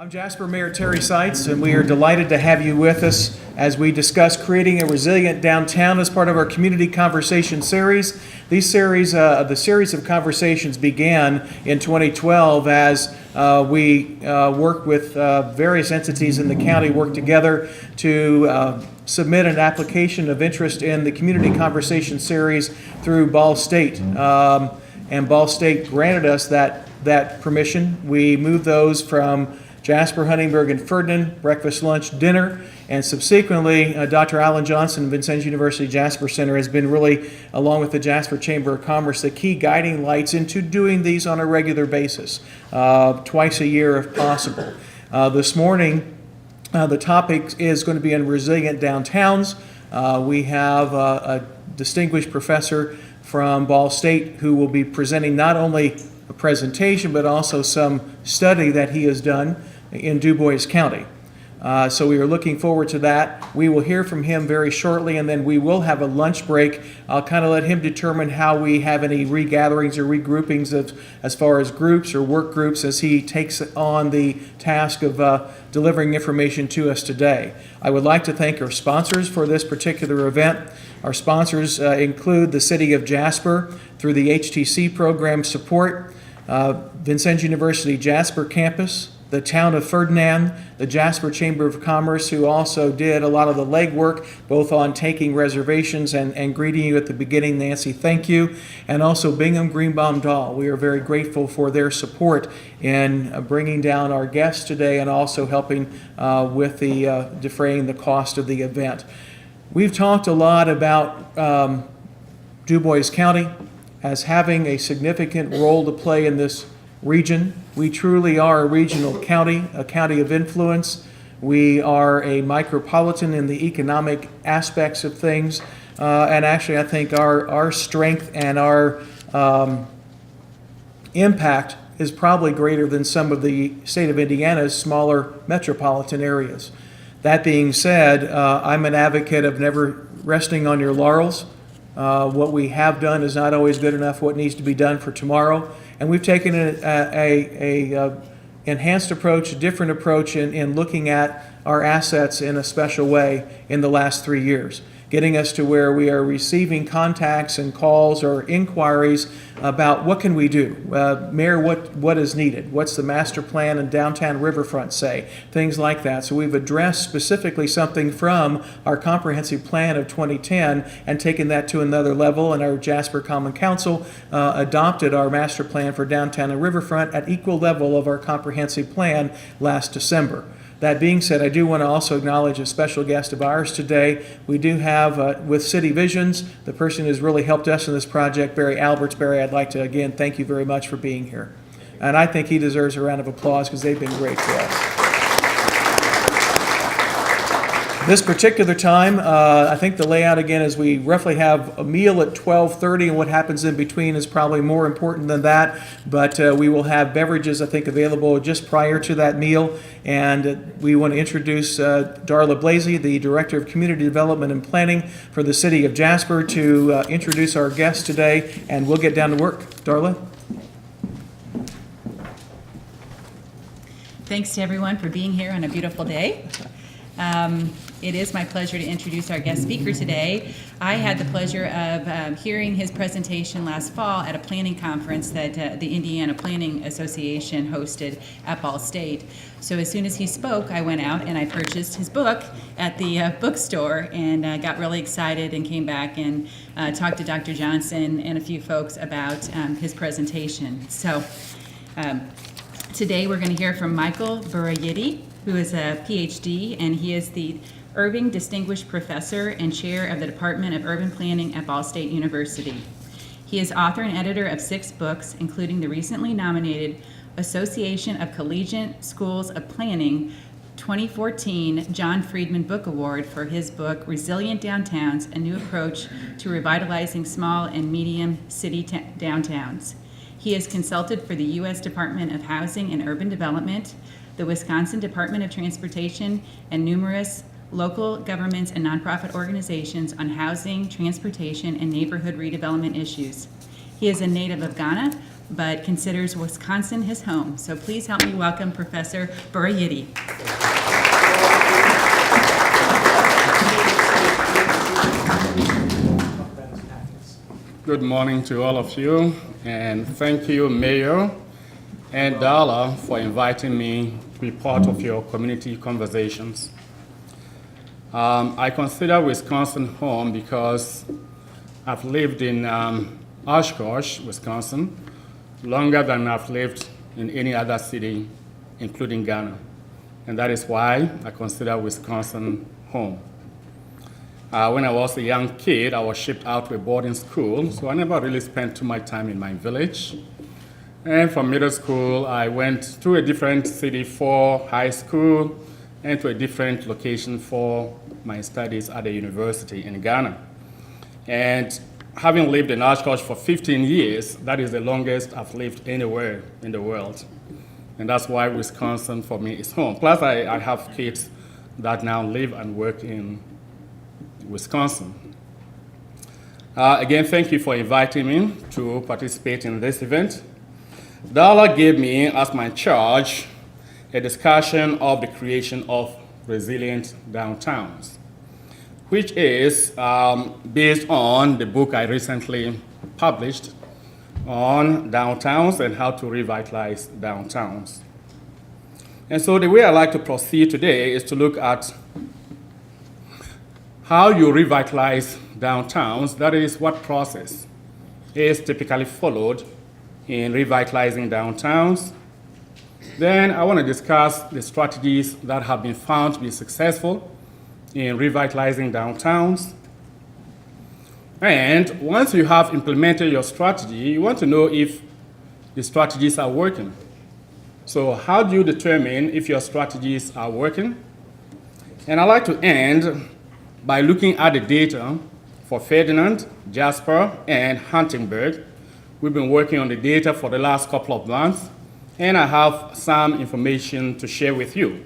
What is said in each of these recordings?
I'm Jasper Mayor Terry Seitz, and we are delighted to have you with us as we discuss creating a resilient downtown as part of our community conversation series. The series of conversations began in 2012 as we worked with various entities in the county, worked together to submit an application of interest in the community conversation series through Ball State. And Ball State granted us that permission. We moved those from Jasper, Huntingburg, and Ferdinand, breakfast, lunch, dinner, and subsequently Dr. Alan Johnson, Vincennes University Jasper Center, has been really, along with the Jasper Chamber of Commerce, the key guiding lights into doing these on a regular basis, twice a year if possible. This morning, the topic is going to be on resilient downtowns. We have a distinguished professor from Ball State who will be presenting not only a presentation but also some study that he has done in Du Bois County. So we are looking forward to that. We will hear from him very shortly, and then we will have a lunch break. I'll kind of let him determine how we have any regatherings or regroupings as far as groups or work groups as he takes on the task of delivering information to us today. I would like to thank our sponsors for this particular event. Our sponsors include the City of Jasper through the HTC program support, Vincennes University Jasper Campus, the Town of Ferdinand, the Jasper Chamber of Commerce, who also did a lot of the legwork, both on taking reservations and greeting you at the beginning. Nancy, thank you. And also Bingham Greenbaum Dahl. We are very grateful for their support in bringing down our guests today and also helping with the defraying the cost of the event. We've talked a lot about Du Bois County as having a significant role to play in this region. We truly are a regional county, a county of influence. We are a micropolitan in the economic aspects of things. And actually, I think our strength and our impact is probably greater than some of the state of Indiana's smaller metropolitan areas. That being said, I'm an advocate of never resting on your laurels. What we have done is not always good enough. What needs to be done for tomorrow. And we've taken a enhanced approach, a different approach in looking at our assets in a special way in the last 3 years, getting us to where we are receiving contacts and calls or inquiries about what can we do? Mayor, what is needed? What's the master plan and downtown riverfront say? Things like that. So we've addressed specifically something from our comprehensive plan of 2010 and taken that to another level, and our Jasper Common Council adopted our master plan for downtown and riverfront at equal level of our comprehensive plan last December. That being said, I do want to also acknowledge a special guest of ours today. We do have, with City Visions, the person who's really helped us in this project, Barry Alberts. Barry, I'd like to, again, thank you very much for being here. And I think he deserves a round of applause because they've been great for us. This particular time, I think the layout again is we roughly have a meal at 12:30, and what happens in between is probably more important than that. But we will have beverages, I think, available just prior to that meal. And we want to introduce Darla Blasey, the Director of Community Development and Planning for the City of Jasper, to introduce our guests today, and we'll get down to work. Darla? Thanks to everyone for being here on a beautiful day. It is my pleasure to introduce our guest speaker today. I had the pleasure of hearing his presentation last fall at a planning conference that the Indiana Planning Association hosted at Ball State. So as soon as he spoke, I went out and I purchased his book at the bookstore and got really excited and came back and talked to Dr. Johnson and a few folks about his presentation. So today we're going to hear from Michael Burayidi, who is a PhD, and he is the Irving Distinguished Professor and Chair of the Department of Urban Planning at Ball State University. He is author and editor of 6 books, including the recently nominated Association of Collegiate Schools of Planning 2014 John Friedman Book Award for his book, Resilient Downtowns, A New Approach to Revitalizing Small and Medium City Downtowns. He has consulted for the U.S. Department of Housing and Urban Development, the Wisconsin Department of Transportation, and numerous local governments and nonprofit organizations on housing, transportation, and neighborhood redevelopment issues. He is a native of Ghana, but considers Wisconsin his home. So please help me welcome Professor Burayidi. Good morning to all of you, and thank you, Mayor and Darla, for inviting me to be part of your community conversations. I consider Wisconsin home because I've lived in Oshkosh, Wisconsin, longer than I've lived in any other city, including Ghana. And that is why I consider Wisconsin home. When I was a young kid, I was shipped out to a boarding school, so I never really spent too much time in my village. And from middle school, I went to a different city for high school and to a different location for my studies at a university in Ghana. And having lived in Oshkosh for 15 years, that is the longest I've lived anywhere in the world. And that's why Wisconsin for me is home. Plus, I have kids that now live and work in Wisconsin. Again, thank you for inviting me to participate in this event. Darla gave me as my charge a discussion of the creation of resilient downtowns, which is based on the book I recently published on downtowns and how to revitalize downtowns. And so the way I like to proceed today is to look at how you revitalize downtowns. That is, what process is typically followed in revitalizing downtowns. Then I want to discuss the strategies that have been found to be successful in revitalizing downtowns. And once you have implemented your strategy, you want to know if the strategies are working. So how do you determine if your strategies are working? And I like to end by looking at the data for Ferdinand, Jasper, and Huntingburg. We've been working on the data for the last couple of months, and I have some information to share with you.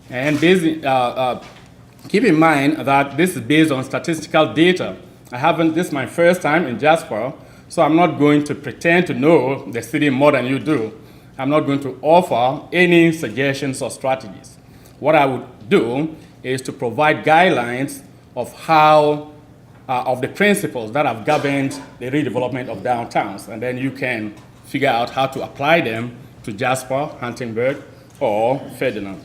And keep in mind that this is based on statistical data. This is my first time in Jasper, so I'm not going to pretend to know the city more than you do. I'm not going to offer any suggestions or strategies. What I would do is to provide guidelines of of the principles that have governed the redevelopment of downtowns, and then you can figure out how to apply them to Jasper, Huntingburg, or Ferdinand.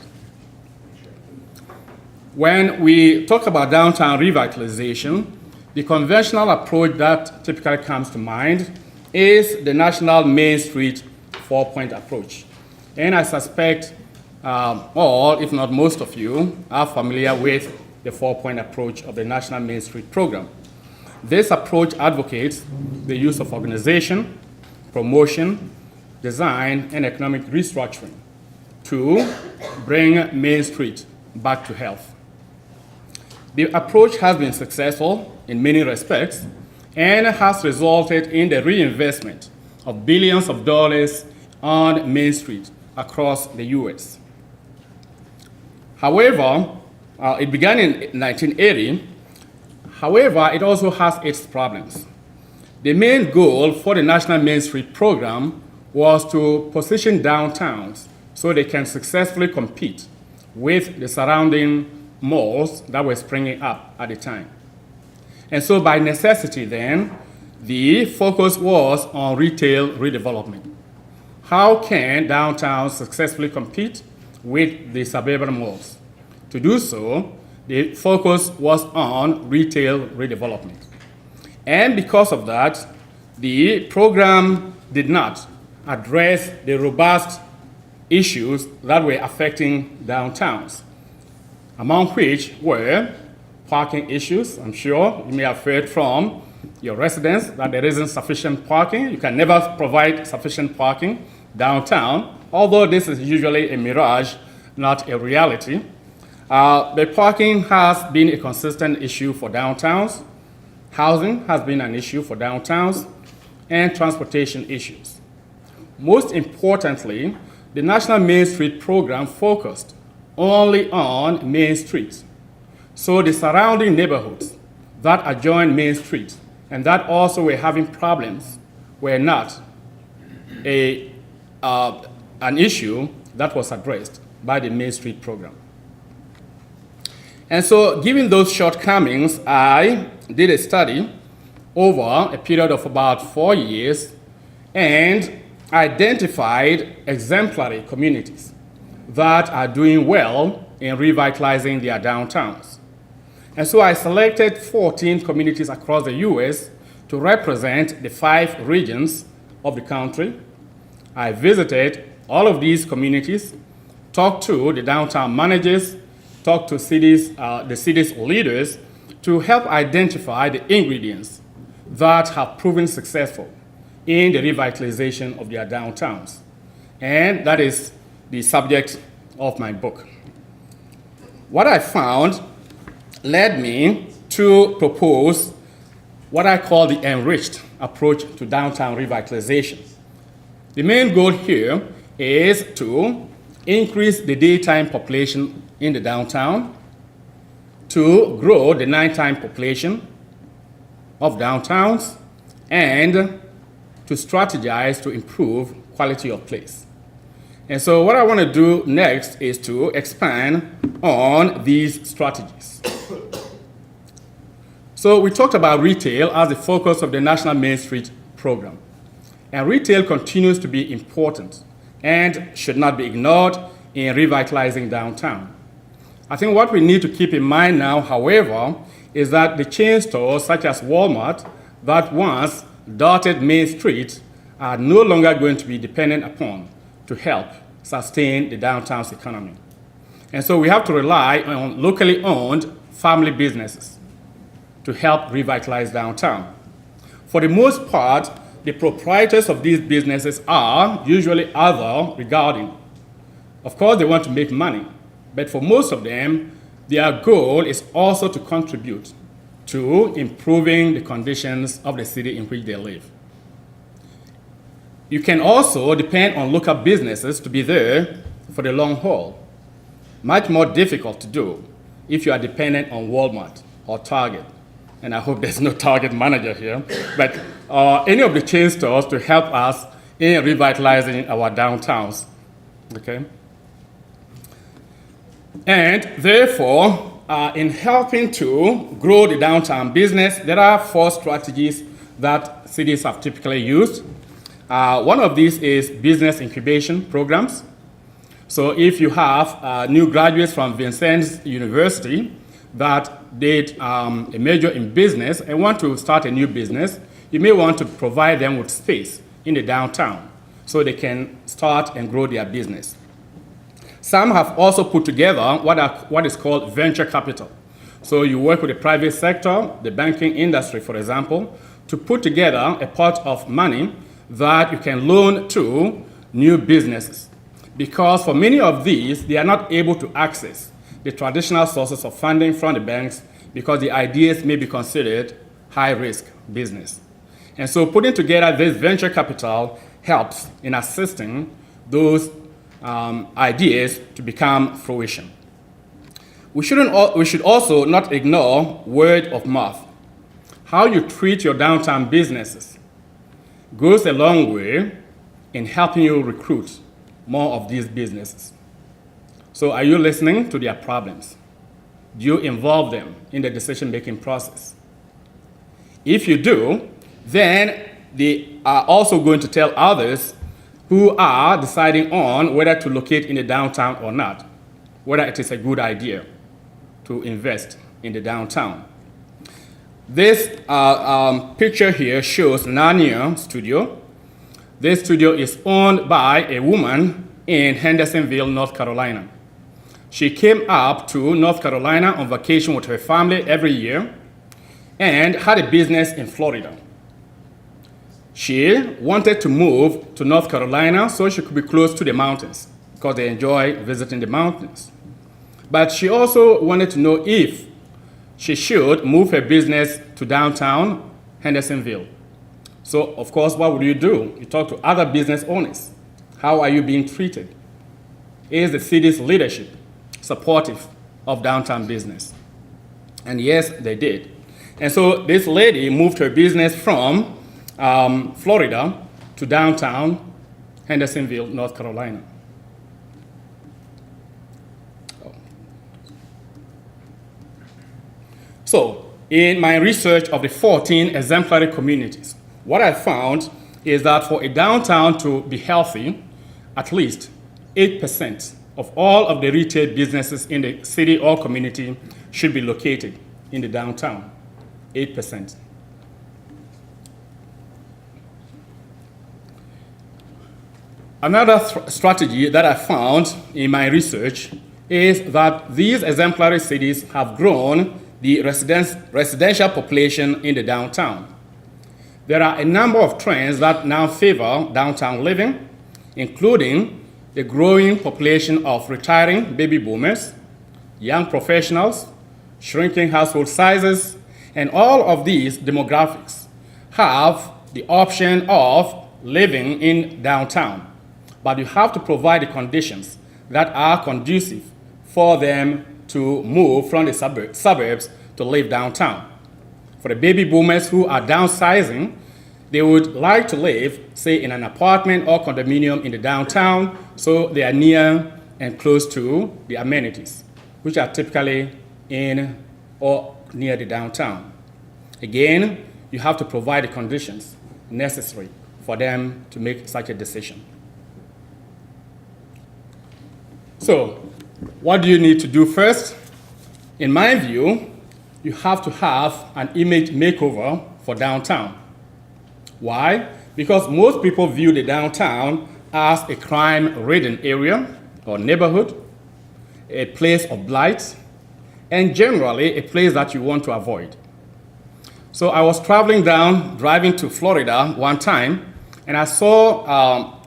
When we talk about downtown revitalization, the conventional approach that typically comes to mind is the National Main Street 4-point approach. And I suspect all, if not most of you, are familiar with the 4-point approach of the National Main Street program. This approach advocates the use of organization, promotion, design, and economic restructuring to bring Main Street back to health. The approach has been successful in many respects and has resulted in the reinvestment of billions of dollars on Main Street across the US. However, it began in 1980. However, it also has its problems. The main goal for the National Main Street program was to position downtowns so they can successfully compete with the surrounding malls that were springing up at the time. And so by necessity then, the focus was on retail redevelopment. How can downtowns successfully compete with the suburban malls? To do so, the focus was on retail redevelopment. And because of that, the program did not address the robust issues that were affecting downtowns, among which were parking issues. I'm sure you may have heard from your residents that there isn't sufficient parking. You can never provide sufficient parking downtown, although this is usually a mirage, not a reality. The parking has been a consistent issue for downtowns. Housing has been an issue for downtowns, and transportation issues. Most importantly, the National Main Street program focused only on Main Street. So the surrounding neighborhoods that adjoin Main Street and that also were having problems were not an issue that was addressed by the Main Street program. And so, given those shortcomings, I did a study over a period of about 4 years and identified exemplary communities that are doing well in revitalizing their downtowns. And so I selected 14 communities across the U.S. to represent the 5 regions of the country. I visited all of these communities, talked to the downtown managers, talked to the city's leaders to help identify the ingredients that have proven successful in the revitalization of their downtowns. And that is the subject of my book. What I found led me to propose what I call the Enriched Approach to downtown revitalization. The main goal here is to increase the daytime population in the downtown, to grow the nighttime population of downtowns, and to strategize to improve quality of place. And so what I want to do next is to expand on these strategies. So we talked about retail as the focus of the National Main Street program. And retail continues to be important and should not be ignored in revitalizing downtown. I think what we need to keep in mind now, however, is that the chain stores such as Walmart that once dotted Main Street are no longer going to be dependent upon to help sustain the downtown's economy. And so we have to rely on locally owned family businesses to help revitalize downtown. For the most part, the proprietors of these businesses are usually other regarding. Of course, they want to make money, but for most of them, their goal is also to contribute to improving the conditions of the city in which they live. You can also depend on local businesses to be there for the long haul. Much more difficult to do if you are dependent on Walmart or Target. And I hope there's no Target manager here, but any of the chain stores to help us in revitalizing our downtowns, okay? And therefore, in helping to grow the downtown business, there are 4 strategies that cities have typically used. One of these is business incubation programs. So if you have new graduates from Vincennes University that did a major in business and want to start a new business, you may want to provide them with space in the downtown so they can start and grow their business. Some have also put together what is called venture capital. So you work with the private sector, the banking industry, for example, to put together a pot of money that you can loan to new businesses. Because for many of these, they are not able to access the traditional sources of funding from the banks because the ideas may be considered high-risk business. And so putting together this venture capital helps in assisting those ideas to become fruition. We should also not ignore word of mouth. How you treat your downtown businesses goes a long way in helping you recruit more of these businesses. So are you listening to their problems? Do you involve them in the decision-making process? If you do, then they are also going to tell others who are deciding on whether to locate in the downtown or not, whether it is a good idea to invest in the downtown. This picture here shows Nanyang Studio. This studio is owned by a woman in Hendersonville, North Carolina. She came up to North Carolina on vacation with her family every year and had a business in Florida. She wanted to move to North Carolina so she could be close to the mountains because they enjoy visiting the mountains. But she also wanted to know if she should move her business to downtown Hendersonville. So, of course, what would you do? You talk to other business owners. How are you being treated? Is the city's leadership supportive of downtown business? And yes, they did. And so this lady moved her business from Florida to downtown Hendersonville, North Carolina. So, in my research of the 14 exemplary communities, what I found is that for a downtown to be healthy, at least 8% of all of the retail businesses in the city or community should be located in the downtown. 8%. Another strategy that I found in my research is that these exemplary cities have grown the residential population in the downtown. There are a number of trends that now favor downtown living, including the growing population of retiring baby boomers, young professionals, shrinking household sizes, and all of these demographics have the option of living in downtown. But you have to provide the conditions that are conducive for them to move from the suburbs to live downtown. For the baby boomers who are downsizing, they would like to live, say, in an apartment or condominium in the downtown, so they are near and close to the amenities, which are typically in or near the downtown. Again, you have to provide the conditions necessary for them to make such a decision. So, what do you need to do first? In my view, you have to have an image makeover for downtown. Why? Because most people view the downtown as a crime-ridden area or neighborhood, a place of blight, and generally a place that you want to avoid. So I was driving to Florida one time, and I saw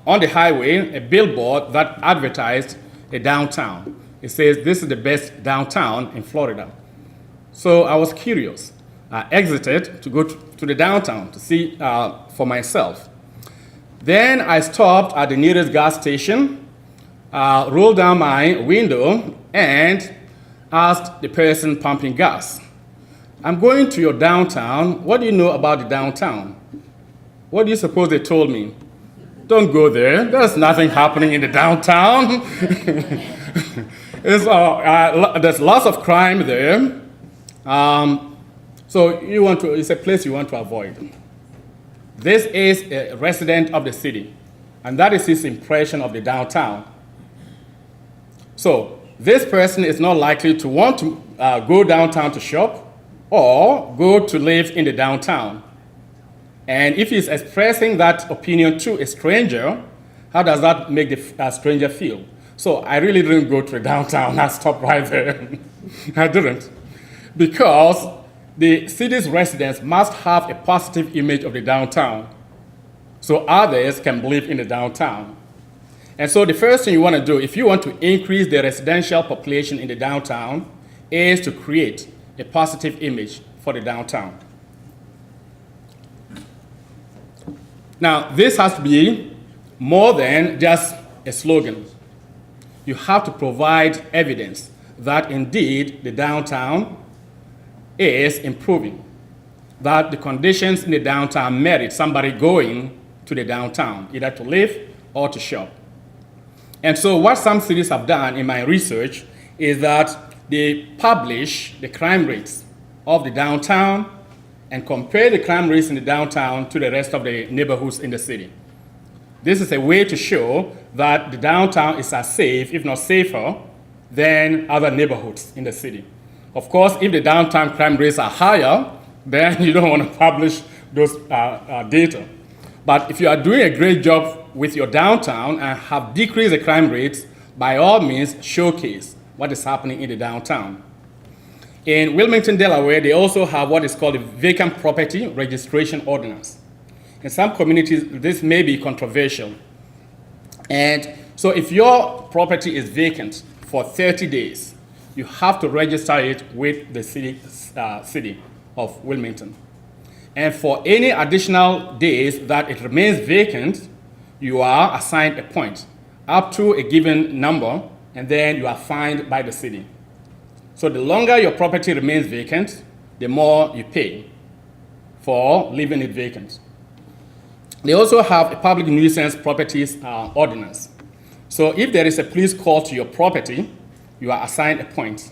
on the highway a billboard that advertised a downtown. It says, "This is the best downtown in Florida." So I was curious. I exited to go to the downtown to see for myself. Then I stopped at the nearest gas station, rolled down my window, and asked the person pumping gas, "I'm going to your downtown. What do you know about the downtown?" What do you suppose they told me? "Don't go there. There's nothing happening in the downtown." There's lots of crime there. So it's a place you want to avoid. This is a resident of the city, and that is his impression of the downtown. So this person is not likely to want to go downtown to shop or go to live in the downtown. And if he's expressing that opinion to a stranger, how does that make the stranger feel? So I really didn't go to the downtown. I stopped right there. I didn't. Because the city's residents must have a positive image of the downtown so others can live in the downtown. And so the first thing you want to do, if you want to increase the residential population in the downtown, is to create a positive image for the downtown. Now, this has to be more than just a slogan. You have to provide evidence that indeed the downtown is improving, that the conditions in the downtown merit somebody going to the downtown, either to live or to shop. And so what some cities have done in my research is that they publish the crime rates of the downtown and compare the crime rates in the downtown to the rest of the neighborhoods in the city. This is a way to show that the downtown is as safe, if not safer, than other neighborhoods in the city. Of course, if the downtown crime rates are higher, then you don't want to publish those data. But if you are doing a great job with your downtown and have decreased the crime rates, by all means, showcase what is happening in the downtown. In Wilmington, Delaware, they also have what is called a vacant property registration ordinance. In some communities, this may be controversial. And so if your property is vacant for 30 days, you have to register it with the city of Wilmington. And for any additional days that it remains vacant, you are assigned a point up to a given number, and then you are fined by the city. So the longer your property remains vacant, the more you pay for leaving it vacant. They also have a public nuisance properties ordinance. So if there is a police call to your property, you are assigned a point.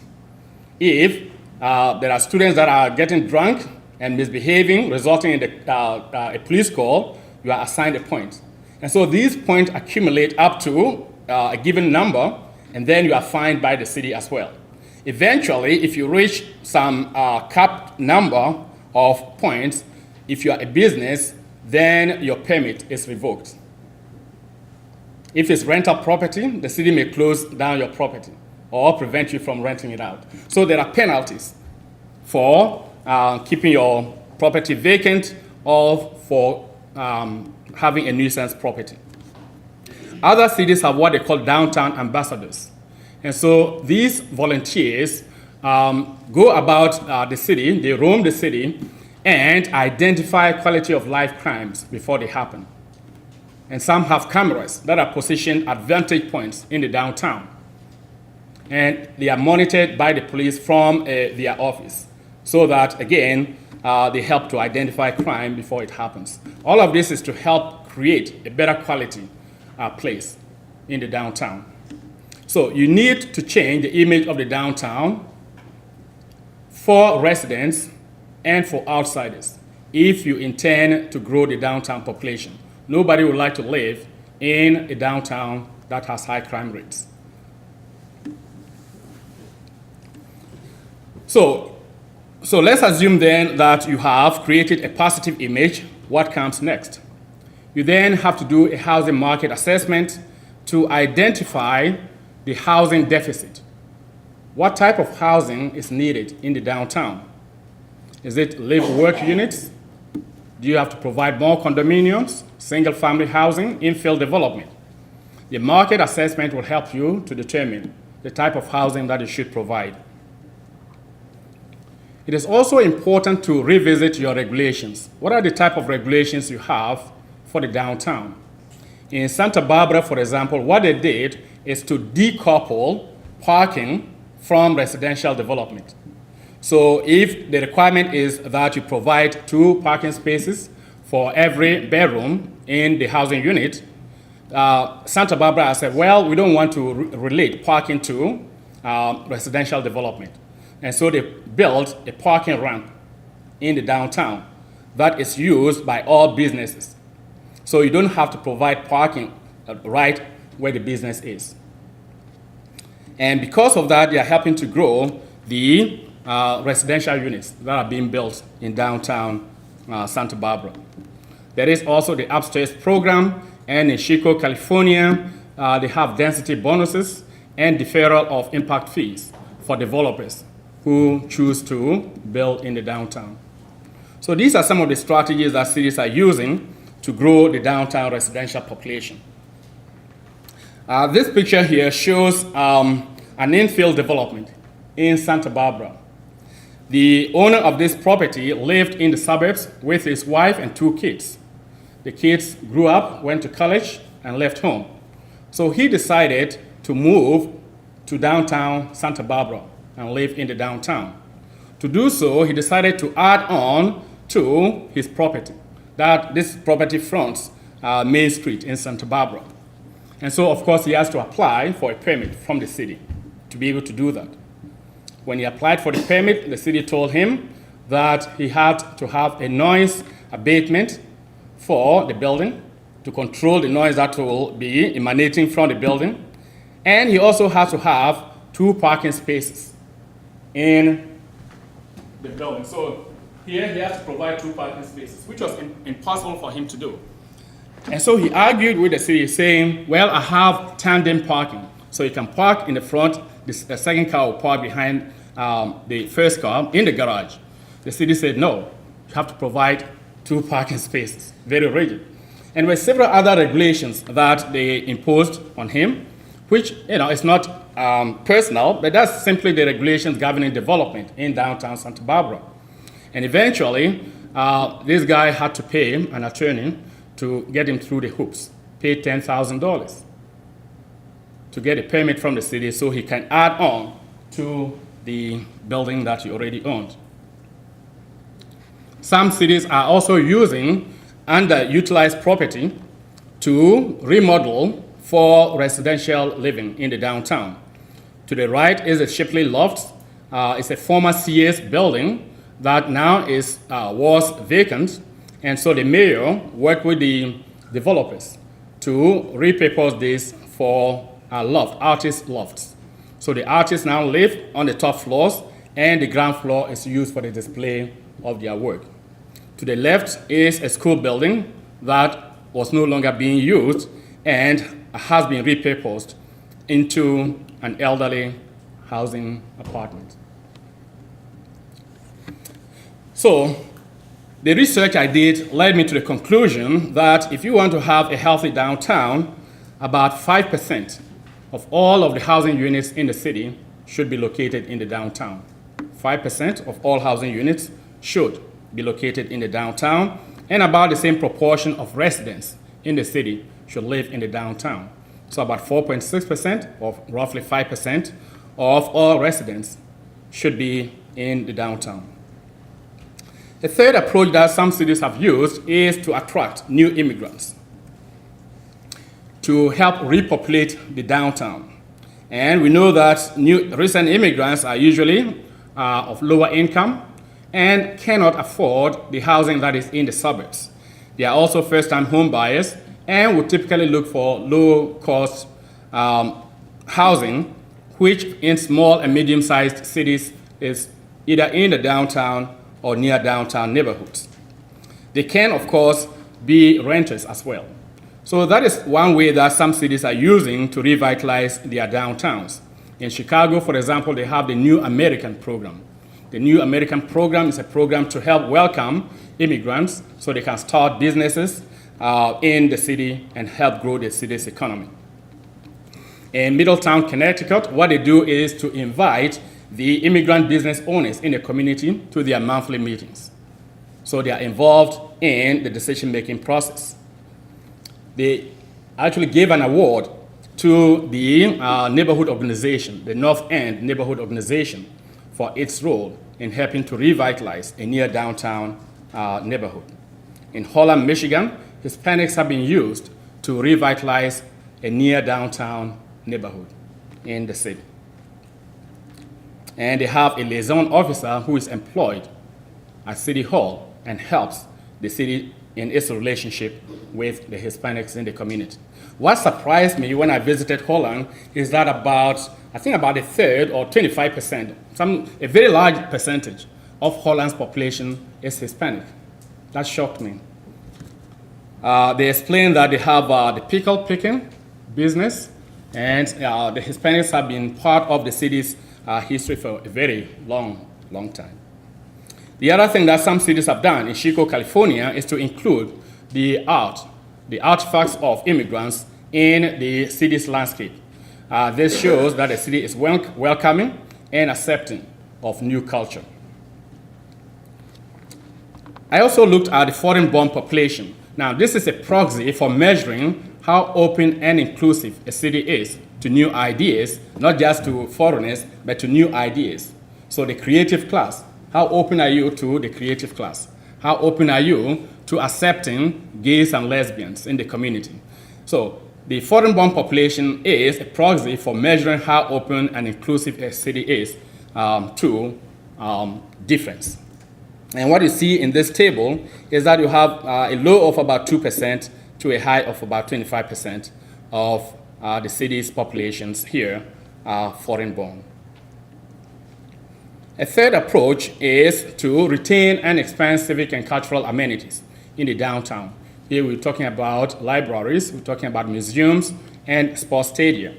If there are students that are getting drunk and misbehaving, resulting in a police call, you are assigned a point. And so these points accumulate up to a given number, and then you are fined by the city as well. Eventually, if you reach some capped number of points, if you are a business, then your permit is revoked. If it's rental property, the city may close down your property or prevent you from renting it out. So there are penalties for keeping your property vacant or for having a nuisance property. Other cities have what they call downtown ambassadors. And so these volunteers go about the city, they roam the city, and identify quality of life crimes before they happen. And some have cameras that are positioned at vantage points in the downtown. And they are monitored by the police from their office so that, again, they help to identify crime before it happens. All of this is to help create a better quality place in the downtown. So you need to change the image of the downtown for residents and for outsiders if you intend to grow the downtown population. Nobody would like to live in a downtown that has high crime rates. So let's assume then that you have created a positive image. What comes next? You then have to do a housing market assessment to identify the housing deficit. What type of housing is needed in the downtown? Is it live-work units? Do you have to provide more condominiums, single-family housing, infill development? The market assessment will help you to determine the type of housing that you should provide. It is also important to revisit your regulations. What are the type of regulations you have for the downtown? In Santa Barbara, for example, what they did is to decouple parking from residential development. So if the requirement is that you provide 2 parking spaces for every bedroom in the housing unit, Santa Barbara said, well, we don't want to relate parking to residential development. And so they built a parking ramp in the downtown that is used by all businesses. So you don't have to provide parking right where the business is. And because of that, they are helping to grow the residential units that are being built in downtown Santa Barbara. There is also the upstairs program, and in Chico, California, they have density bonuses and deferral of impact fees for developers who choose to build in the downtown. So these are some of the strategies that cities are using to grow the downtown residential population. This picture here shows an infill development in Santa Barbara. The owner of this property lived in the suburbs with his wife and 2 kids. The kids grew up, went to college, and left home. So he decided to move to downtown Santa Barbara and live in the downtown. To do so, he decided to add on to his property, that this property fronts Main Street in Santa Barbara. And so, of course, he has to apply for a permit from the city to be able to do that. When he applied for the permit, the city told him that he had to have a noise abatement for the building to control the noise that will be emanating from the building. And he also has to have 2 parking spaces in the building. So here he has to provide 2 parking spaces, which was impossible for him to do. And so he argued with the city saying, well, I have tandem parking. So you can park in the front, the second car will park behind the first car in the garage. The city said, no, you have to provide 2 parking spaces, very rigid. And there were several other regulations that they imposed on him, which, is not personal, but that's simply the regulations governing development in downtown Santa Barbara. And eventually, this guy had to pay an attorney to get him through the hoops, pay $10,000 to get a permit from the city so he can add on to the building that he already owned. Some cities are also using underutilized property to remodel for residential living in the downtown. To the right is a Shipley Loft. It's a former Sears building that now was vacant, and so the mayor worked with the developers to repurpose this for artist lofts. So the artists now live on the top floors, and the ground floor is used for the display of their work. To the left is a school building that was no longer being used and has been repurposed into an elderly housing apartment. So the research I did led me to the conclusion that if you want to have a healthy downtown, about 5% of all of the housing units in the city should be located in the downtown. 5% of all housing units should be located in the downtown, and about the same proportion of residents in the city should live in the downtown. So about 4.6%, or roughly 5% of all residents should be in the downtown. The third approach that some cities have used is to attract new immigrants to help repopulate the downtown. And we know that recent immigrants are usually of lower income and cannot afford the housing that is in the suburbs. They are also first-time home buyers and would typically look for low-cost housing, which in small and medium-sized cities is either in the downtown or near downtown neighborhoods. They can, of course, be renters as well. So that is one way that some cities are using to revitalize their downtowns. In Chicago, for example, they have the New American Program. The New American Program is a program to help welcome immigrants so they can start businesses in the city and help grow the city's economy. In Middletown, Connecticut, what they do is to invite the immigrant business owners in the community to their monthly meetings. So they are involved in the decision-making process. They actually gave an award to the neighborhood organization, the North End Neighborhood Organization, for its role in helping to revitalize a near downtown neighborhood. In Holland, Michigan, Hispanics have been used to revitalize a near downtown neighborhood in the city. And they have a liaison officer who is employed at City Hall and helps the city in its relationship with the Hispanics in the community. What surprised me when I visited Holland is that I think about a third or 25%, a very large percentage of Holland's population is Hispanic. That shocked me. They explained that they have the pickle picking business, and the Hispanics have been part of the city's history for a very long time. The other thing that some cities have done in Chico, California, is to include the artifacts of immigrants in the city's landscape. This shows that the city is welcoming and accepting of new culture. I also looked at the foreign-born population. Now, this is a proxy for measuring how open and inclusive a city is to new ideas, not just to foreigners, but to new ideas. So the creative class, how open are you to the creative class? How open are you to accepting gays and lesbians in the community? So the foreign-born population is a proxy for measuring how open and inclusive a city is to difference. And what you see in this table is that you have a low of about 2% to a high of about 25% of the city's populations here are foreign-born. A third approach is to retain and expand civic and cultural amenities in the downtown. Here we're talking about libraries, we're talking about museums, and sports stadia.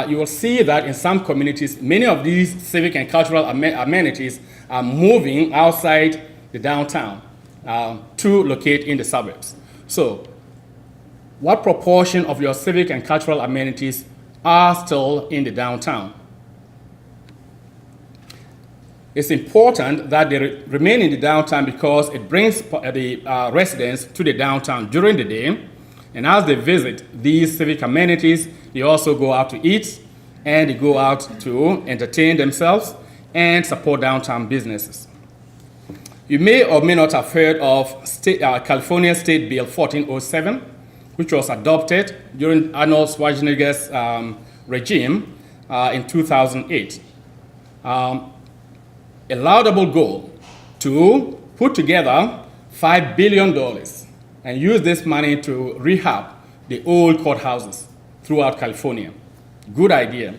You will see that in some communities, many of these civic and cultural amenities are moving outside the downtown to locate in the suburbs. So, what proportion of your civic and cultural amenities are still in the downtown? It's important that they remain in the downtown because it brings the residents to the downtown during the day, and as they visit these civic amenities, they also go out to eat, and they go out to entertain themselves and support downtown businesses. You may or may not have heard of California State Bill 1407, which was adopted during Arnold Schwarzenegger's regime in 2008. A laudable goal to put together $5 billion and use this money to rehab the old courthouses throughout California. Good idea,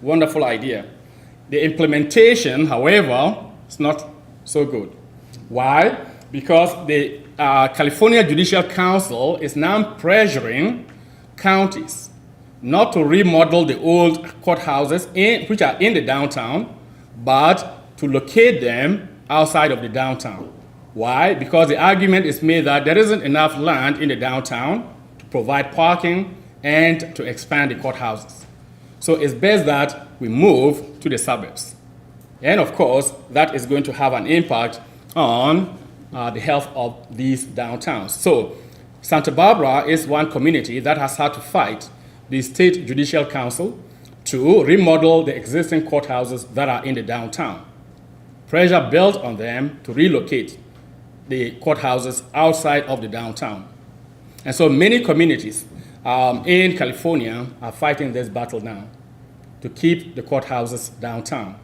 wonderful idea. The implementation, however, is not so good. Why? Because the California Judicial Council is now pressuring counties not to remodel the old courthouses which are in the downtown, but to locate them outside of the downtown. Why? Because the argument is made that there isn't enough land in the downtown to provide parking and to expand the courthouses. So it's best that we move to the suburbs. And of course, that is going to have an impact on the health of these downtowns. So Santa Barbara is one community that has had to fight the State Judicial Council to remodel the existing courthouses that are in the downtown. Pressure built on them to relocate the courthouses outside of the downtown. And so many communities in California are fighting this battle now to keep the courthouses downtown.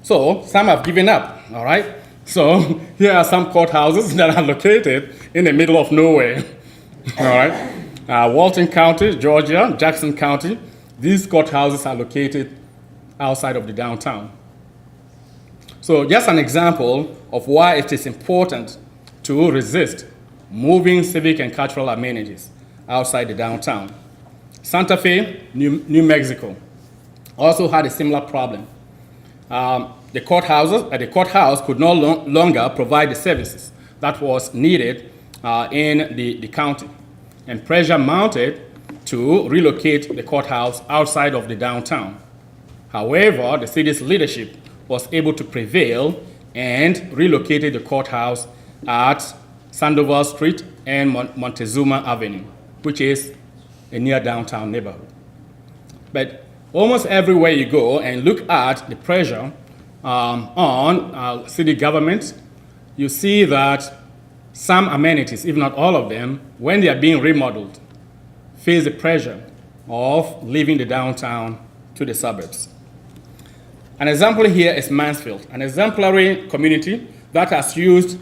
So some have given up, all right? So here are some courthouses that are located in the middle of nowhere, all right? Walton County, Georgia, Jackson County, these courthouses are located outside of the downtown. So just an example of why it is important to resist moving civic and cultural amenities outside the downtown. Santa Fe, New Mexico, also had a similar problem. The courthouse could no longer provide the services that was needed in the county, and pressure mounted to relocate the courthouse outside of the downtown. However, the city's leadership was able to prevail and relocated the courthouse at Sandoval Street and Montezuma Avenue, which is a near downtown neighborhood. But almost everywhere you go and look at the pressure on city governments, you see that some amenities, if not all of them, when they are being remodeled, face the pressure of leaving the downtown to the suburbs. An example here is Mansfield, an exemplary community that has used,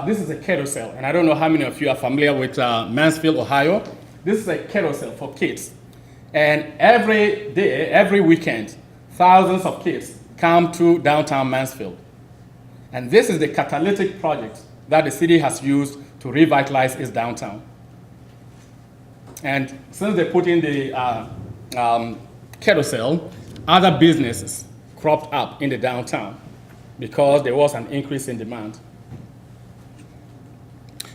this is a carousel, and I don't know how many of you are familiar with Mansfield, Ohio. This is a carousel for kids. And every day, every weekend, thousands of kids come to downtown Mansfield. And this is the catalytic project that the city has used to revitalize its downtown. And since they put in the carousel, other businesses cropped up in the downtown because there was an increase in demand.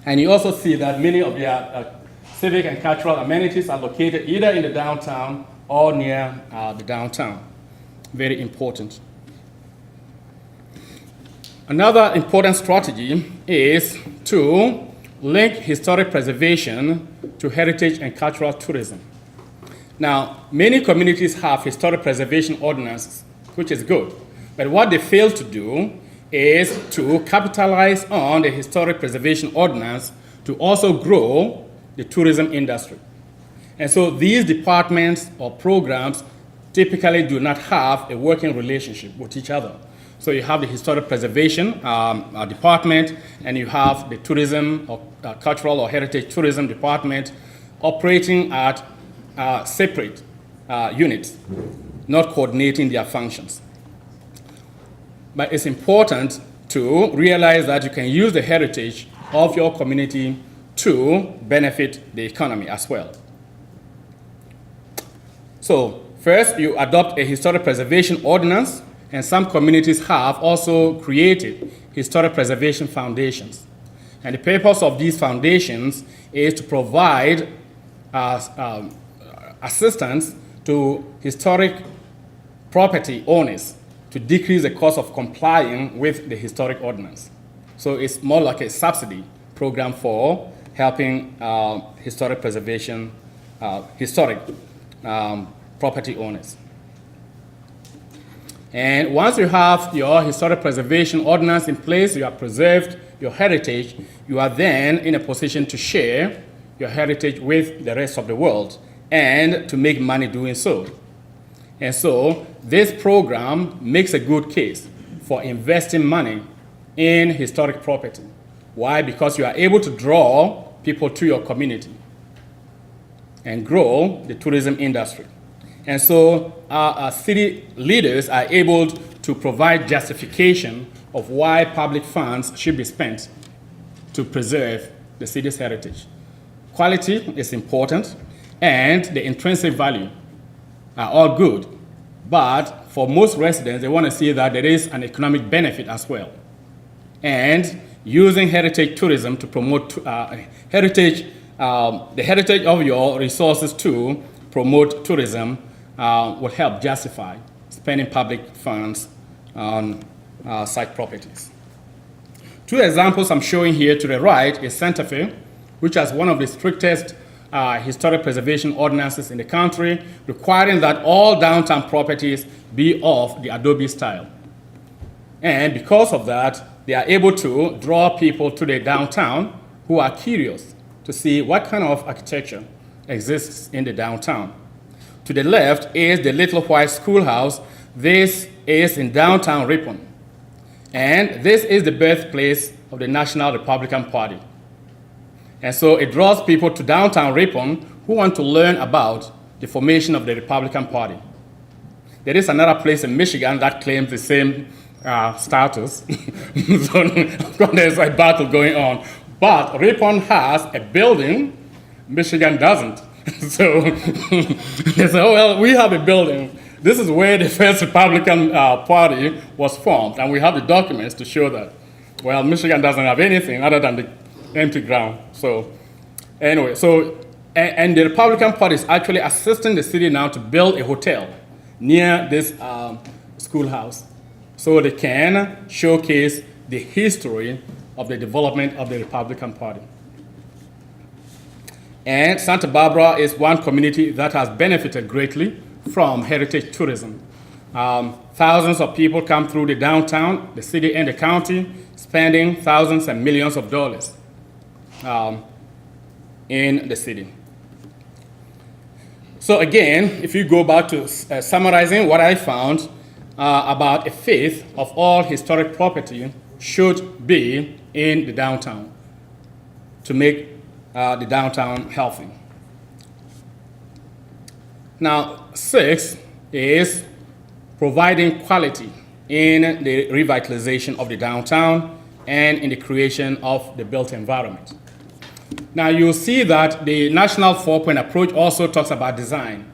And you also see that many of their civic and cultural amenities are located either in the downtown or near the downtown. Very important. Another important strategy is to link historic preservation to heritage and cultural tourism. Now, many communities have historic preservation ordinances, which is good. But what they fail to do is to capitalize on the historic preservation ordinance to also grow the tourism industry. And so these departments or programs typically do not have a working relationship with each other. So you have the historic preservation department, and you have the tourism or cultural or heritage tourism department operating at separate units, not coordinating their functions. But it's important to realize that you can use the heritage of your community to benefit the economy as well. So first, you adopt a historic preservation ordinance, and some communities have also created historic preservation foundations. And the purpose of these foundations is to provide assistance to historic property owners to decrease the cost of complying with the historic ordinance. So it's more like a subsidy program for helping historic preservation, property owners. And once you have your historic preservation ordinance in place, you have preserved your heritage, you are then in a position to share your heritage with the rest of the world and to make money doing so. And so this program makes a good case for investing money in historic property. Why? Because you are able to draw people to your community and grow the tourism industry. And so our city leaders are able to provide justification of why public funds should be spent to preserve the city's heritage. Quality is important, and the intrinsic value are all good. But for most residents, they want to see that there is an economic benefit as well. And using heritage tourism to promote the heritage of your resources to promote tourism will help justify spending public funds on site properties. Two examples I'm showing here to the right is Santa Fe, which has one of the strictest historic preservation ordinances in the country, requiring that all downtown properties be of the adobe style. And because of that, they are able to draw people to the downtown who are curious to see what kind of architecture exists in the downtown. To the left is the Little White Schoolhouse. This is in downtown Ripon. And this is the birthplace of the National Republican Party. And so it draws people to downtown Ripon who want to learn about the formation of the Republican Party. There is another place in Michigan that claims the same status. So there's a battle going on. But Ripon has a building, Michigan doesn't. So they say, oh, well, we have a building. This is where the first Republican Party was formed, and we have the documents to show that. Well, Michigan doesn't have anything other than the empty ground. So anyway, and the Republican Party is actually assisting the city now to build a hotel near this schoolhouse so they can showcase the history of the development of the Republican Party. And Santa Barbara is one community that has benefited greatly from heritage tourism. Thousands of people come through the downtown, the city and the county, spending thousands and millions of dollars in the city. So again, if you go back to summarizing what I found about a fifth of all historic property should be in the downtown to make the downtown healthy. Now, 6 is providing quality in the revitalization of the downtown and in the creation of the built environment. Now, you'll see that the National 4-Point Approach also talks about design,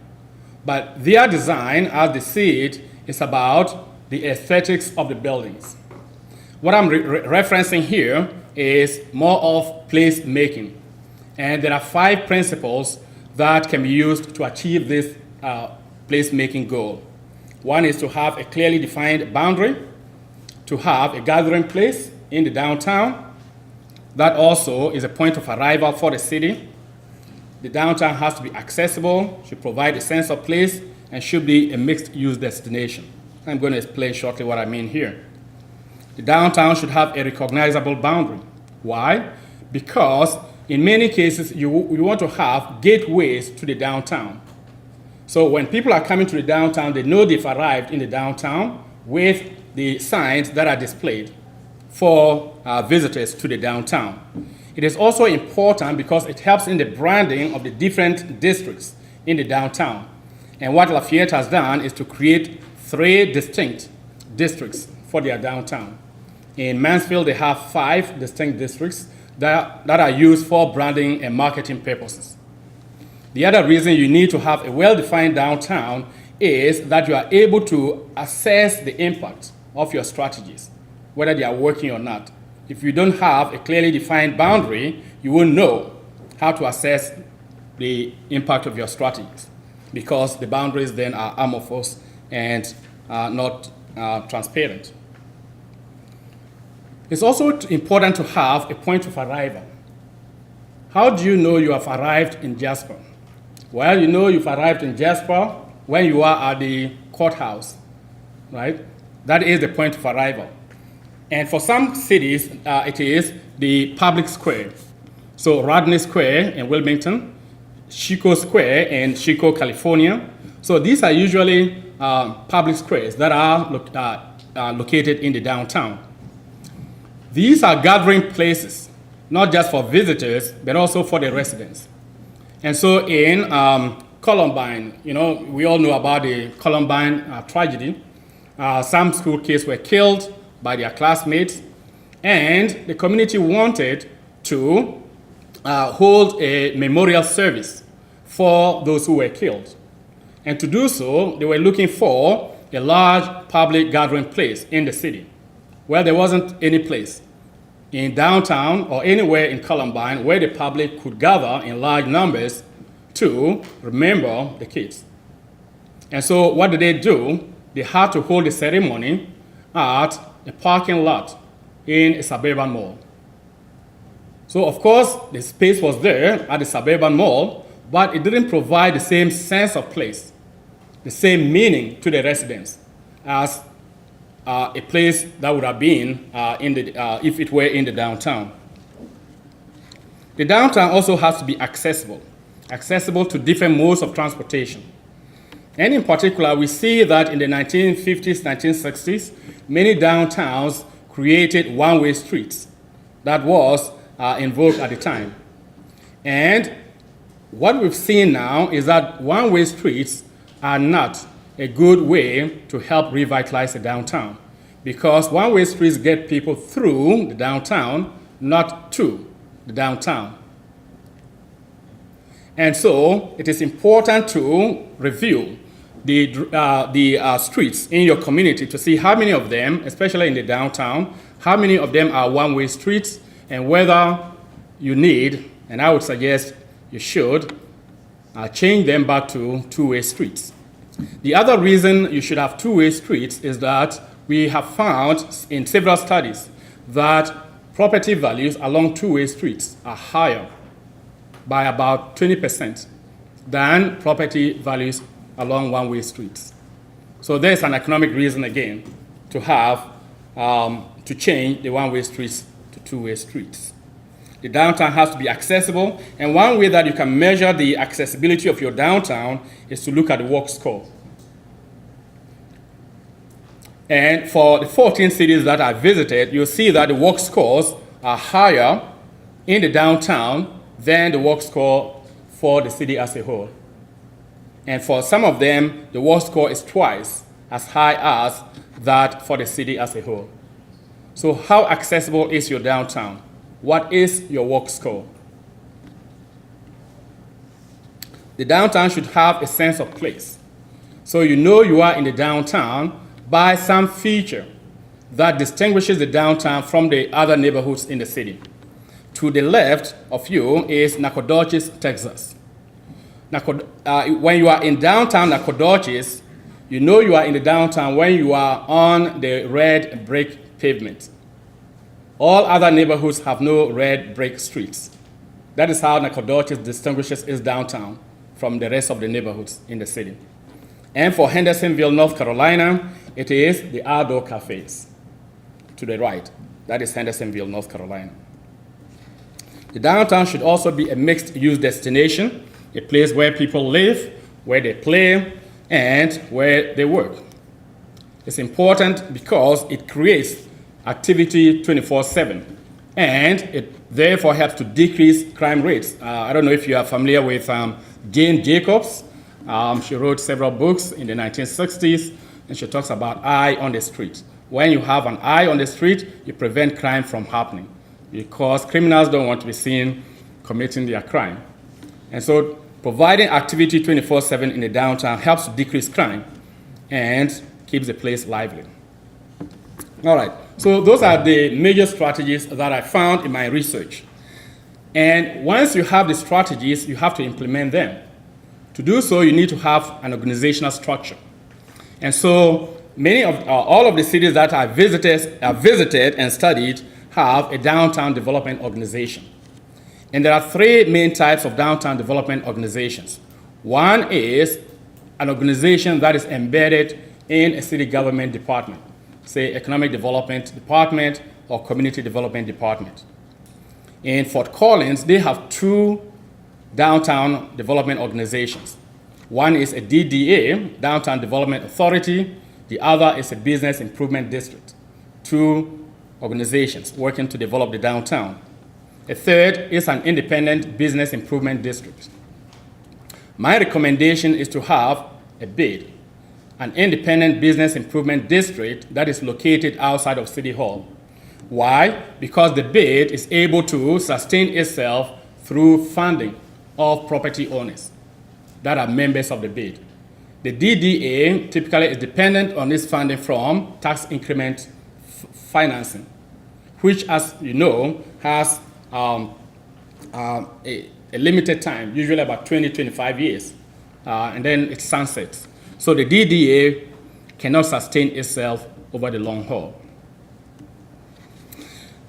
but their design, as they see it, is about the aesthetics of the buildings. What I'm referencing here is more of place making, and there are 5 principles that can be used to achieve this place-making goal. One is to have a clearly defined boundary, to have a gathering place in the downtown. That also is a point of arrival for the city. The downtown has to be accessible, should provide a sense of place, and should be a mixed-use destination. I'm going to explain shortly what I mean here. The downtown should have a recognizable boundary. Why? Because in many cases, you want to have gateways to the downtown. So when people are coming to the downtown, they know they've arrived in the downtown with the signs that are displayed for visitors to the downtown. It is also important because it helps in the branding of the different districts in the downtown. And what Lafayette has done is to create 3 distinct districts for their downtown. In Mansfield, they have 5 distinct districts that are used for branding and marketing purposes. The other reason you need to have a well-defined downtown is that you are able to assess the impact of your strategies, whether they are working or not. If you don't have a clearly defined boundary, you won't know how to assess the impact of your strategies, because the boundaries then are amorphous and not transparent. It's also important to have a point of arrival. How do you know you have arrived in Jasper? Well, you know you've arrived in Jasper when you are at the courthouse. right? That is the point of arrival. And for some cities, it is the public square. So Rodney Square in Wilmington, Chico Square in Chico, California. So these are usually public squares that are located in the downtown. These are gathering places, not just for visitors, but also for the residents. And so in Columbine, we all know about the Columbine tragedy. Some school kids were killed by their classmates, and the community wanted to hold a memorial service for those who were killed. And to do so, they were looking for a large public gathering place in the city. Well, there wasn't any place in downtown or anywhere in Columbine where the public could gather in large numbers to remember the kids. And so what did they do? They had to hold the ceremony at a parking lot in a suburban mall. So of course, the space was there at the suburban mall, but it didn't provide the same sense of place, the same meaning to the residents as a place that would have been if it were in the downtown. The downtown also has to be accessible to different modes of transportation. And in particular, we see that in the 1950s, 1960s, many downtowns created one-way streets. That was in vogue at the time. And what we've seen now is that one-way streets are not a good way to help revitalize the downtown, because one-way streets get people through the downtown, not to the downtown. And so it is important to review the streets in your community to see how many of them, especially in the downtown, how many of them are one-way streets, and whether you need, and I would suggest you should, change them back to two-way streets. The other reason you should have two-way streets is that we have found in several studies that property values along two-way streets are higher by about 20% than property values along one-way streets. So there's an economic reason again to have to change the one-way streets to two-way streets. The downtown has to be accessible, and one way that you can measure the accessibility of your downtown is to look at the walk score. And for the 14 cities that I visited, you'll see that the walk scores are higher in the downtown than the walk score for the city as a whole. And for some of them, the walk score is twice as high as that for the city as a whole. So how accessible is your downtown? What is your walk score? The downtown should have a sense of place. So you know you are in the downtown by some feature that distinguishes the downtown from the other neighborhoods in the city. To the left of you is Nacogdoches, Texas. When you are in downtown Nacogdoches, you know you are in the downtown when you are on the red brick pavement. All other neighborhoods have no red brick streets. That is how Nacogdoches distinguishes its downtown from the rest of the neighborhoods in the city. And for Hendersonville, North Carolina, it is the outdoor cafes to the right. That is Hendersonville, North Carolina. The downtown should also be a mixed-use destination, a place where people live, where they play, and where they work. It's important because it creates activity 24/7, and it therefore helps to decrease crime rates. I don't know if you are familiar with Jane Jacobs. She wrote several books in the 1960s, and she talks about eye on the street. When you have an eye on the street, you prevent crime from happening, because criminals don't want to be seen committing their crime. And so providing activity 24/7 in the downtown helps to decrease crime and keeps the place lively. All right, so those are the major strategies that I found in my research. And once you have the strategies, you have to implement them. To do so, you need to have an organizational structure. And so all of the cities that I visited and studied have a downtown development organization. And there are three main types of downtown development organizations. One is an organization that is embedded in a city government department, say economic development department or community development department. In Fort Collins, they have two downtown development organizations. One is a DDA, Downtown Development Authority. The other is a Business Improvement District. Two organizations working to develop the downtown. A third is an independent Business Improvement District. My recommendation is to have a BID, an independent Business Improvement District that is located outside of City Hall. Why? Because the BID is able to sustain itself through funding of property owners that are members of the BID. The DDA typically is dependent on this funding from tax increment financing, which, as you know, has a limited time, usually about 20-25 years, and then it sunsets. So the DDA cannot sustain itself over the long haul.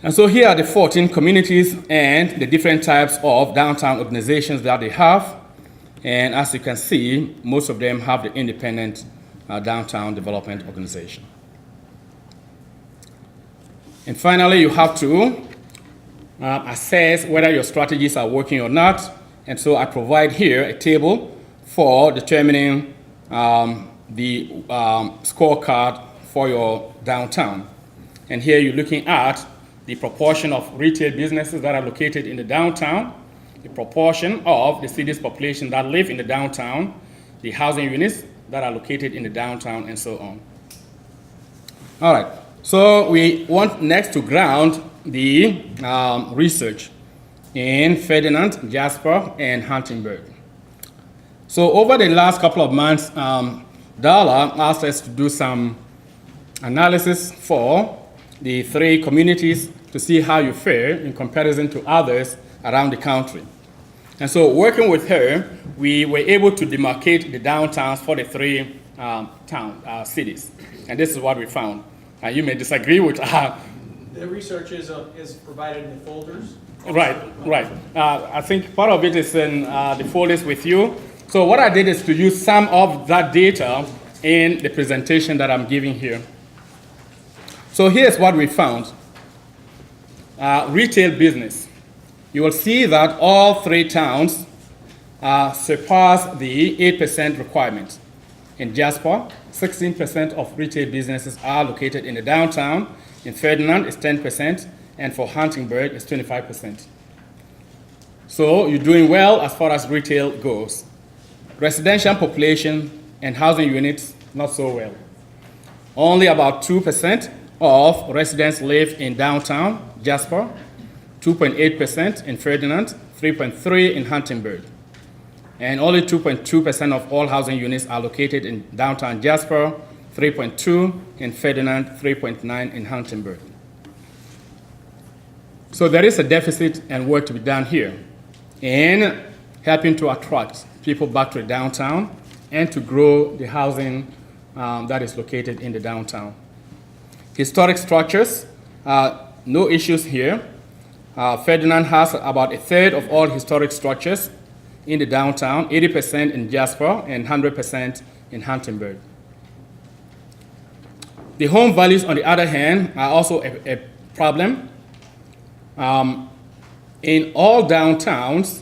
And so here are the 14 communities and the different types of downtown organizations that they have. And as you can see, most of them have the independent downtown development organization. And finally, you have to assess whether your strategies are working or not. And so I provide here a table for determining the scorecard for your downtown. And here you're looking at the proportion of retail businesses that are located in the downtown, the proportion of the city's population that live in the downtown, the housing units that are located in the downtown, and so on. All right, so we want next to ground the research in Ferdinand, Jasper, and Huntingburg. So over the last couple of months, Darla asked us to do some analysis for the three communities to see how you fare in comparison to others around the country. And so working with her, we were able to demarcate the downtowns for the three cities. And this is what we found. You may disagree with her. The research is provided in the folders. Right. I think part of it is in the folders with you. So what I did is to use some of that data in the presentation that I'm giving here. So here's what we found. Retail business. You will see that all three towns surpass the 8% requirement. In Jasper, 16% of retail businesses are located in the downtown. In Ferdinand, it's 10%, and for Huntingburg, it's 25%. So you're doing well as far as retail goes. Residential population and housing units, not so well. Only about 2% of residents live in downtown Jasper, 2.8% in Ferdinand, 3.3% in Huntingburg. And only 2.2% of all housing units are located in downtown Jasper, 3.2% in Ferdinand, 3.9% in Huntingburg. So there is a deficit and work to be done here in helping to attract people back to the downtown and to grow the housing that is located in the downtown. Historic structures, no issues here. Ferdinand has about a third of all historic structures in the downtown, 80% in Jasper and 100% in Huntingburg. The home values, on the other hand, are also a problem. In all downtowns,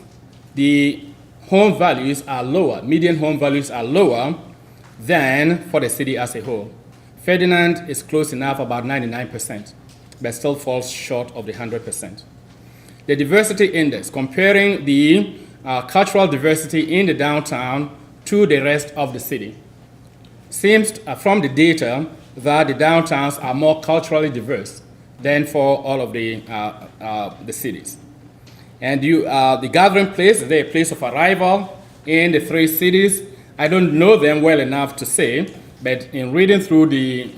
the home values are lower, median home values are lower than for the city as a whole. Ferdinand is close enough, about 99%, but still falls short of the 100%. The diversity index, comparing the cultural diversity in the downtown to the rest of the city, seems from the data that the downtowns are more culturally diverse than for all of the cities. And the gathering place, is there a place of arrival in the three cities? I don't know them well enough to say, but in reading through the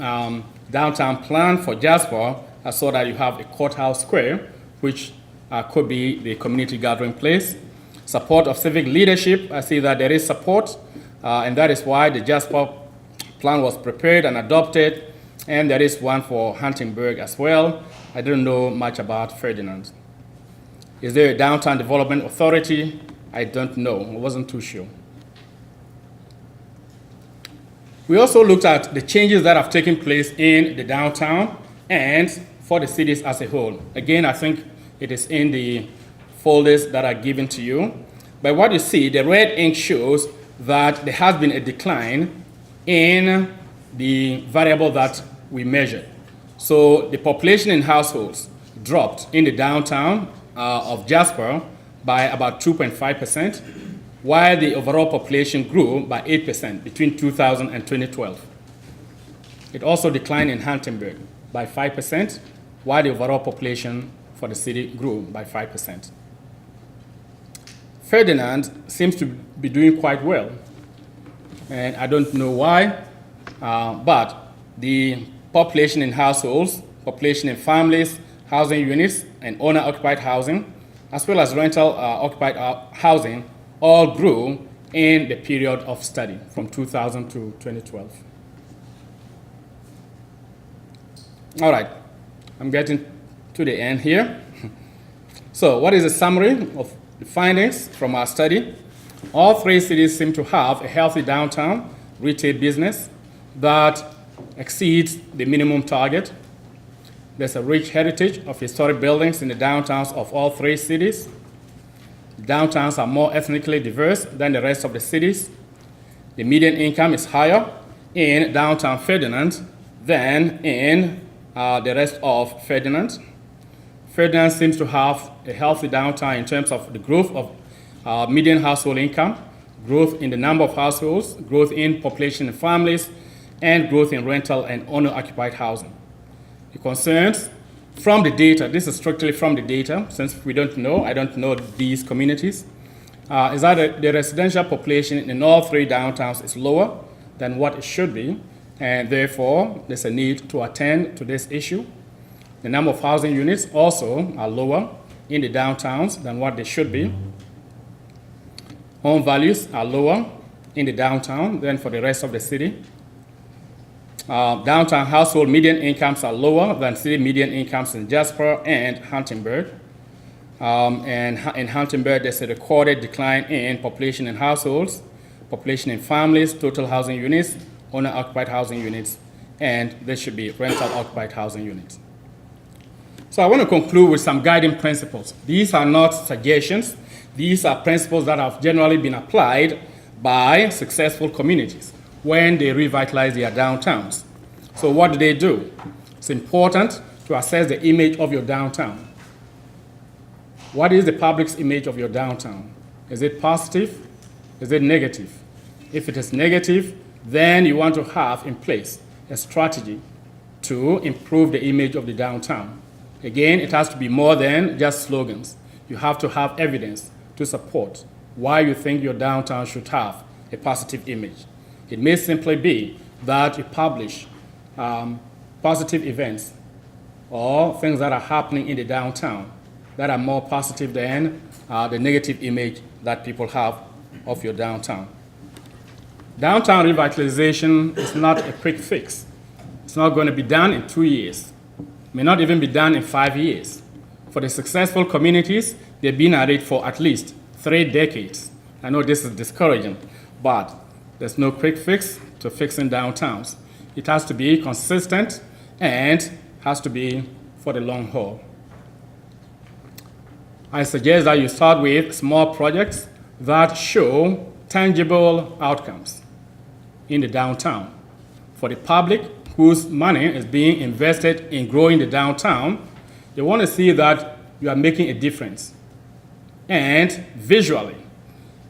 downtown plan for Jasper, I saw that you have a courthouse square, which could be the community gathering place. Support of civic leadership, I see that there is support, and that is why the Jasper plan was prepared and adopted, and there is one for Huntingburg as well. I don't know much about Ferdinand. Is there a downtown development authority? I don't know, I wasn't too sure. We also looked at the changes that have taken place in the downtown and for the cities as a whole. Again, I think it is in the folders that are given to you. But what you see, the red ink shows that there has been a decline in the variable that we measured. So the population in households dropped in the downtown of Jasper by about 2.5%, while the overall population grew by 8% between 2000 and 2012. It also declined in Huntingburg by 5%, while the overall population for the city grew by 5%. Ferdinand seems to be doing quite well, and I don't know why, but the population in households, population in families, housing units, and owner-occupied housing, as well as rental occupied housing, all grew in the period of study from 2000 to 2012. All right, I'm getting to the end here. So what is a summary of the findings from our study? All three cities seem to have a healthy downtown retail business that exceeds the minimum target. There's a rich heritage of historic buildings in the downtowns of all three cities. Downtowns are more ethnically diverse than the rest of the cities. The median income is higher in downtown Ferdinand than in the rest of Ferdinand. Ferdinand seems to have a healthy downtown in terms of the growth of median household income, growth in the number of households, growth in population and families, and growth in rental and owner-occupied housing. The concerns from the data, this is strictly from the data, since I don't know these communities, is that the residential population in all three downtowns is lower than what it should be, and therefore there's a need to attend to this issue. The number of housing units also are lower in the downtowns than what they should be. Home values are lower in the downtown than for the rest of the city. Downtown household median incomes are lower than city median incomes in Jasper and Huntingburg. And in Huntingburg, there's a recorded decline in population in households, population in families, total housing units, owner-occupied housing units, and there should be rental-occupied housing units. So I want to conclude with some guiding principles. These are not suggestions. These are principles that have generally been applied by successful communities when they revitalize their downtowns. So what do? It's important to assess the image of your downtown. What is the public's image of your downtown? Is it positive? Is it negative? If it is negative, then you want to have in place a strategy to improve the image of the downtown. Again, it has to be more than just slogans. You have to have evidence to support why you think your downtown should have a positive image. It may simply be that you publish positive events or things that are happening in the downtown that are more positive than the negative image that people have of your downtown. Downtown revitalization is not a quick fix. It's not going to be done in 2 years. It may not even be done in 5 years. For the successful communities, they've been at it for at least 3 decades. I know this is discouraging, but there's no quick fix to fixing downtowns. It has to be consistent and has to be for the long haul. I suggest that you start with small projects that show tangible outcomes in the downtown. For the public whose money is being invested in growing the downtown, they want to see that you are making a difference. And visually,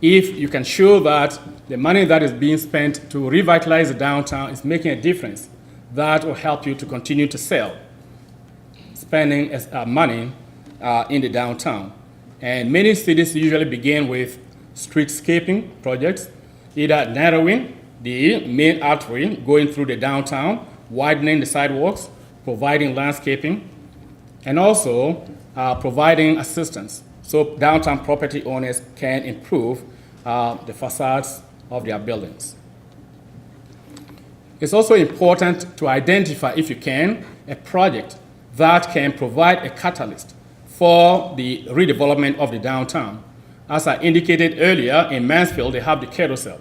if you can show that the money that is being spent to revitalize the downtown is making a difference, that will help you to continue to sell, spending money in the downtown. And many cities usually begin with streetscaping projects, either narrowing the main artery going through the downtown, widening the sidewalks, providing landscaping, and also providing assistance so downtown property owners can improve the facades of their buildings. It's also important to identify, if you can, a project that can provide a catalyst for the redevelopment of the downtown. As I indicated earlier, in Mansfield, they have the carousel,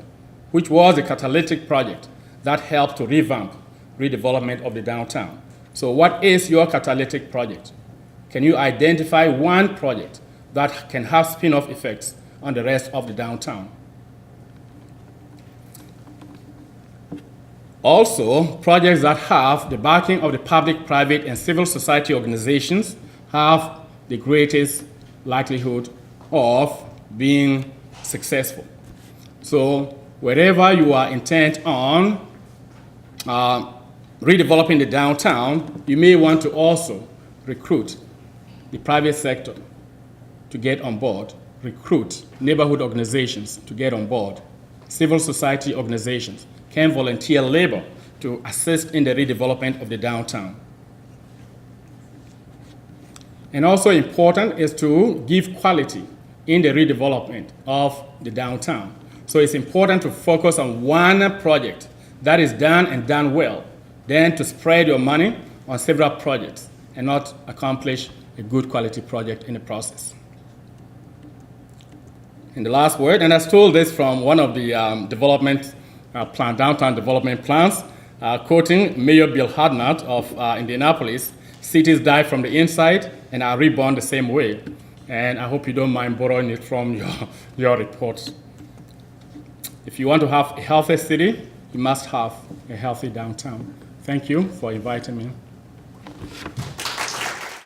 which was a catalytic project that help to revamp redevelopment of the downtown. So what is your catalytic project? Can you identify one project that can have spin-off effects on the rest of the downtown? Also, projects that have the backing of the public, private, and civil society organizations have the greatest likelihood of being successful. So wherever you are intent on redeveloping the downtown, you may want to also recruit the private sector to get on board, recruit neighborhood organizations to get on board, civil society organizations can volunteer labor to assist in the redevelopment of the downtown. And also important is to give quality in the redevelopment of the downtown. So it's important to focus on one project that is done and done well, then to spread your money on several projects and not accomplish a good quality project in the process. And the last word, and I stole this from one of the downtown development plans, quoting Mayor Bill Hadnot of Indianapolis, cities die from the inside and are reborn the same way. And I hope you don't mind borrowing it from your reports. If you want to have a healthy city, you must have a healthy downtown. Thank you for inviting me.